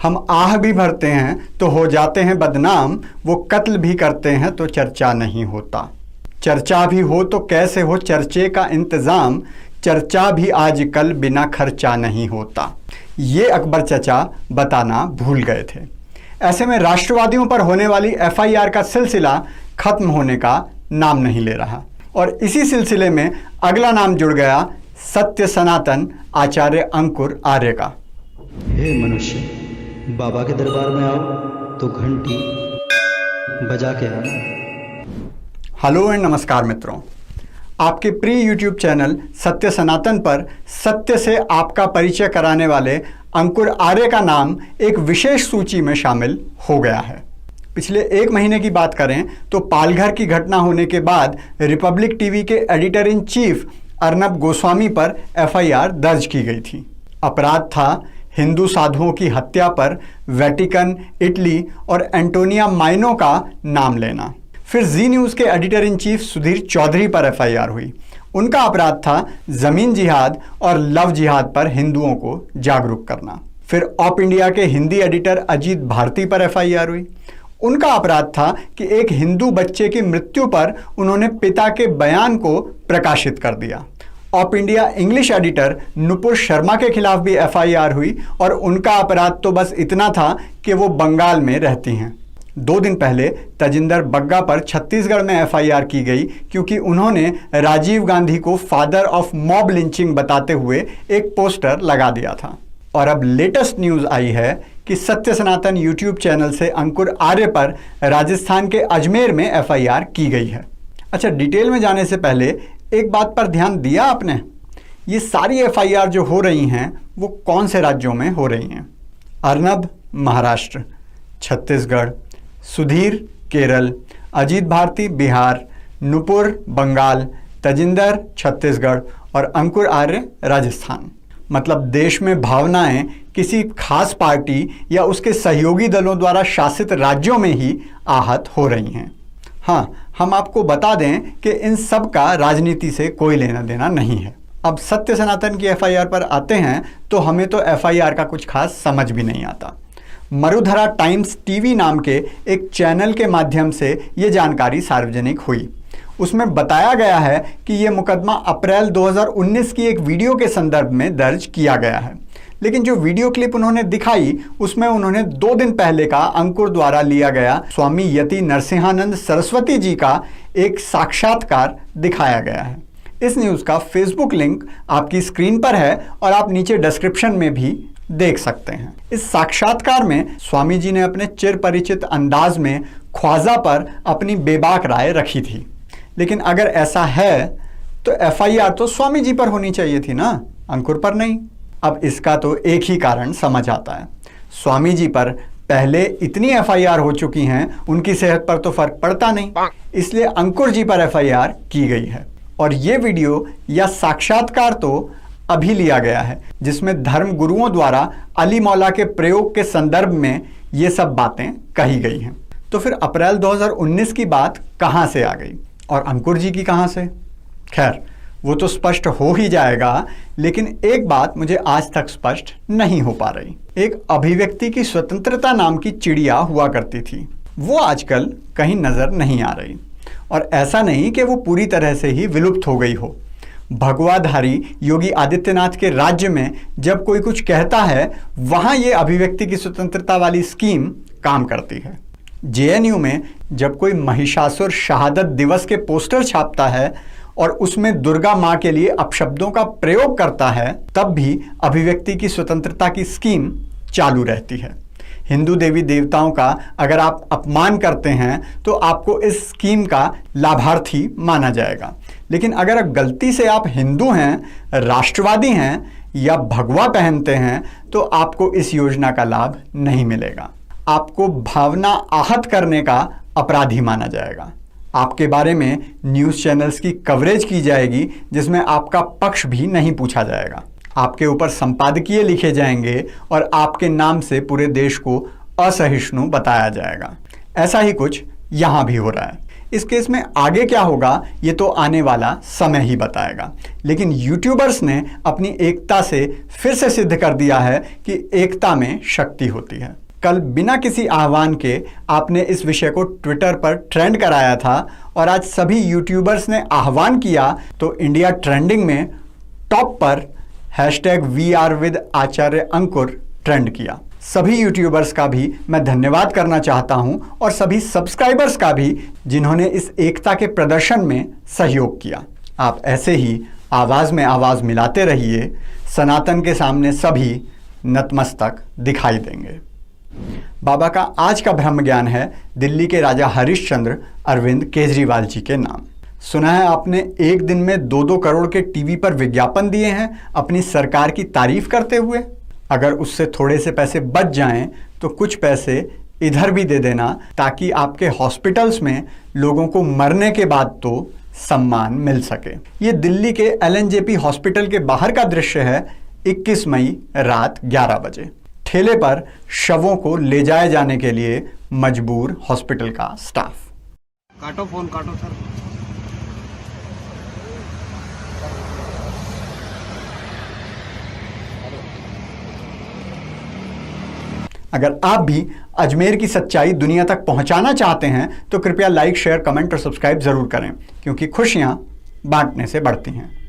हम आह भी भरते हैं तो हो जाते हैं बदनाम, वो कत्ल भी करते हैं तो चर्चा नहीं होता। चर्चा भी हो तो कैसे हो चर्चे का इंतज़ाम, चर्चा भी आजकल बिना खर्चा नहीं होता। ये अकबर चचा बताना भूल गए थे। ऐसे में राष्ट्रवादियों पर होने वाली एफआईआर का सिलसिला खत्म होने का नाम नहीं ले रहा और इसी सिलसिले में अगला नाम जुड़ गया सत्य सनातन आचार्य अंकुर आर्य का। हे मनुष्य, बाबा के दरबार में आओ तो घंटी बजा के आना। हेलो एंड नमस्कार मित्रों, आपके प्रिय यूट्यूब चैनल सत्य सनातन पर सत्य से आपका परिचय कराने वाले अंकुर आर्य का नाम एक विशेष सूची में शामिल हो गया है। पिछले 1 महीने की बात करें तो पालघर की घटना होने के बाद रिपब्लिक टीवी के editor in chief Arnab Goswami पर एफआईआर दर्ज की गई थी। अपराध था हिंदू साधुओं की हत्या पर वेटिकन, इटली और एंटोनिया माइनो का नाम लेना। फिर जी न्यूज़ के editor in chief Sudhir Chaudhary पर एफआईआर हुई। उनका अपराध था जमीन जिहाद और लव जिहाद पर हिंदुओं को जागरूक करना। फिर ऑप इंडिया के हिंदी एडिटर अजीत भारती पर एफआईआर हुई। उनका अपराध था कि एक हिंदू बच्चे की मृत्यु पर उन्होंने पिता के बयान को प्रकाशित कर दिया। Op India English editor Nupur Sharma के खिलाफ भी एफआईआर हुई और उनका अपराध तो बस इतना था कि वो बंगाल में रहती हैं। 2 दिन पहले तजिंदर बग्गा पर छत्तीसगढ़ में एफआईआर की गई क्योंकि उन्होंने राजीव गांधी को फादर ऑफ मॉब लिंचिंग बताते हुए एक पोस्टर लगा दिया था। और अब लेटेस्ट न्यूज़ आई है कि सत्य सनातन यूट्यूब चैनल से अंकुर आर्य पर राजस्थान के अजमेर में एफआईआर की गई है। अच्छा, डिटेल में जाने से पहले एक बात पर ध्यान दिया आपने? ये सारी एफआईआर जो हो रही हैं वो कौन से राज्यों में हो रही हैं? अर्नब महाराष्ट्र, छत्तीसगढ़, सुधीर केरल, अजीत भारती बिहार, नुपुर बंगाल, तजिंदर छत्तीसगढ़ और अंकुर आर्य राजस्थान। मतलब देश में भावनाएं किसी खास पार्टी या उसके सहयोगी दलों द्वारा शासित राज्यों में ही आहत हो रही हैं। हाँ, हम आपको बता दें कि इन सब का राजनीति से कोई लेना देना नहीं है। अब सत्य सनातन की एफआईआर पर आते हैं तो हमें तो एफआईआर का कुछ खास समझ भी नहीं आता। मरुधरा टाइम्स टीवी नाम के एक चैनल के माध्यम से ये जानकारी सार्वजनिक हुई। उसमें बताया गया है कि ये मुकदमा अप्रैल 2019 की एक वीडियो के संदर्भ में दर्ज किया गया है, लेकिन जो वीडियो क्लिप उन्होंने दिखाई उसमें उन्होंने 2 दिन पहले का अंकुर द्वारा लिया गया स्वामी यति नरसिंहानंद सरस्वती जी का एक साक्षात्कार दिखाया गया है। इस न्यूज़ का फेसबुक लिंक आपकी स्क्रीन पर है और आप नीचे डिस्क्रिप्शन में भी देख सकते हैं। इस साक्षात्कार में स्वामी जी ने अपने चिर परिचित अंदाज में ख्वाजा पर अपनी बेबाक राय रखी थी। लेकिन अगर ऐसा है तो एफआईआर तो स्वामी जी पर होनी चाहिए थी ना, अंकुर पर नहीं। अब इसका तो एक ही कारण समझ आता है, स्वामी जी पर पहले इतनी एफआईआर हो चुकी हैं, उनकी सेहत पर तो फर्क पड़ता नहीं, इसलिए अंकुर जी पर एफआईआर की गई है। और ये वीडियो या साक्षात्कार तो अभी लिया गया है जिसमें धर्म गुरुओं द्वारा अली मौला के प्रयोग के संदर्भ में ये सब बातें कही गई हैं। तो फिर अप्रैल 2019 की बात कहाँ से आ गई और अंकुर जी की कहाँ से? खैर, वो तो स्पष्ट हो ही जाएगा, लेकिन एक बात मुझे आज तक स्पष्ट नहीं हो पा रही। एक अभिव्यक्ति की स्वतंत्रता नाम की चिड़िया हुआ करती थी, वो आजकल कहीं नजर नहीं आ रही। और ऐसा नहीं कि वो पूरी तरह से ही विलुप्त हो गई हो। भगवाधारी योगी आदित्यनाथ के राज्य में जब कोई कुछ कहता है वहां ये अभिव्यक्ति की स्वतंत्रता वाली स्कीम काम करती है। जेएनयू में जब कोई महिषासुर शहादत दिवस के पोस्टर छापता है और उसमें दुर्गा माँ के लिए अपशब्दों का प्रयोग करता है, तब भी अभिव्यक्ति की स्वतंत्रता की स्कीम चालू रहती है। हिंदू देवी देवताओं का अगर आप अपमान करते हैं तो आपको इस स्कीम का लाभार्थी माना जाएगा, लेकिन अगर गलती से आप हिंदू हैं, राष्ट्रवादी हैं या भगवा पहनते हैं तो आपको इस योजना का लाभ नहीं मिलेगा। आपको भावना आहत करने का अपराधी माना जाएगा। आपके बारे में न्यूज़ चैनल्स की कवरेज की जाएगी जिसमें आपका पक्ष भी नहीं पूछा जाएगा। आपके ऊपर संपादकीय लिखे जाएंगे और आपके नाम से पूरे देश को असहिष्णु बताया जाएगा। ऐसा ही कुछ यहाँ भी हो रहा है। इस केस में आगे क्या होगा ये तो आने वाला समय ही बताएगा। लेकिन यूट्यूबर्स ने अपनी एकता से फिर से सिद्ध कर दिया है कि एकता में शक्ति होती है। कल बिना किसी आह्वान के आपने इस विषय को ट्विटर पर ट्रेंड कराया था और आज सभी यूट्यूबर्स ने आह्वान किया तो इंडिया ट्रेंडिंग में टॉप पर #WeAreWithAcharya_Ankur ट्रेंड किया। सभी यूट्यूबर्स का भी मैं धन्यवाद करना चाहता हूं और सभी सब्सक्राइबर्स का भी जिन्होंने इस एकता के प्रदर्शन में सहयोग किया। आप ऐसे ही आवाज़ में आवाज़ मिलाते रहिए, सनातन के सामने सभी नतमस्तक दिखाई देंगे। बाबा का आज का ब्रह्म ज्ञान है दिल्ली के राजा हरिश्चंद्र अरविंद केजरीवाल जी के नाम। सुना है आपने एक दिन में 2-2 करोड़ के टीवी पर विज्ञापन दिए हैं अपनी सरकार की तारीफ करते हुए। अगर उससे थोड़े से पैसे बच जाएं तो कुछ पैसे इधर भी दे देना ताकि आपके हॉस्पिटल्स में लोगों को मरने के बाद तो सम्मान मिल सके। ये दिल्ली के LNJP हॉस्पिटल के बाहर का दृश्य है 21 मई रात 11 बजे। ठेले पर शवों को ले जाए जाने के लिए मजबूर हॉस्पिटल का स्टाफ। काटो फोन काटो सर। अगर आप भी अजमेर की सच्चाई दुनिया तक पहुंचाना चाहते हैं तो कृपया लाइक, शेयर, कमेंट और सब्सक्राइब जरूर करें, क्योंकि खुशियां बांटने से बढ़ती हैं।